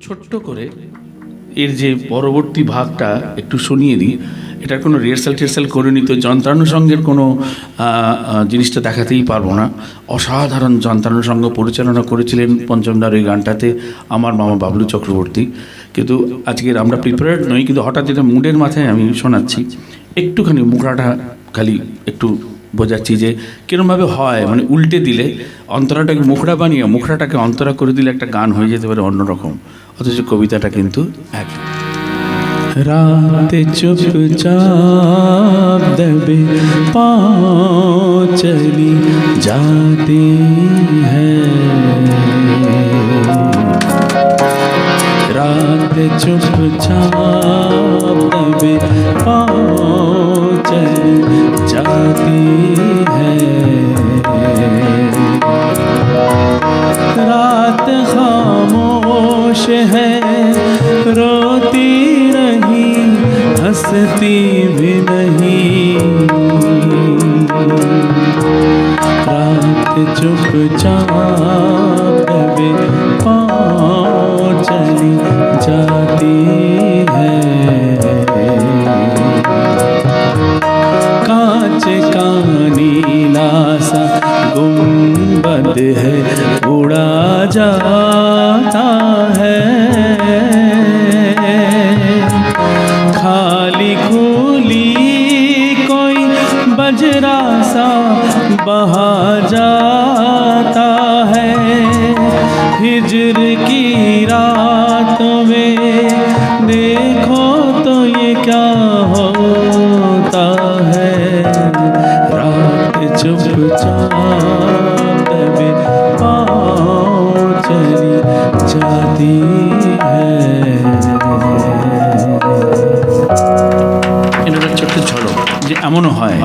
ছোট্ট করে এর যে পরবর্তী ভাগটা একটু শুনিয়ে দিই। এটার কোনো রিহার্সাল করিনি, তো যন্ত্রানুষঙ্গের কোনো জিনিসটা দেখাতেই পারবো না। অসাধারণ যন্ত্রানুষঙ্গ পরিচালনা করেছিলেন পঞ্চমদার ওই গানটাতে আমার মামা বাবলু চক্রবর্তী। কিন্তু আজকের আমরা প্রিপেয়ার্ড নই, কিন্তু হঠাৎ যেটা মুডের মাথায় আমি শোনাচ্ছি, একটুখানি মুখড়াটা খালি একটু বোঝাচ্ছি যে কীরমভাবে হয়, মানে উল্টে দিলে অন্তরাটাকে মুখড়া বানিয়ে মুখড়াটাকে অন্তরা করে দিলে একটা গান হয়ে যেতে পারে অন্যরকম, অথচ কবিতাটা কিন্তু এক। রাত চুপচাপ দবে पाँव चली जाती है, रात चुपचाप दबे पाँव चली जाती है, रात खामोश है रोती रही हंसती भी नहीं, रात चुपचाप दबे पाँव चली जाती है, कांच का नीला सा गुंबद है उड़ा जाता है, खाली खुली कोई बजरा सा बहा जाता है, हिजर की रात में देखो तो ये क्या होता है, रात चुपचाप दबे पाँव चली जाती है। এটা ছোট্ট ঝলক যে এমনও হয়।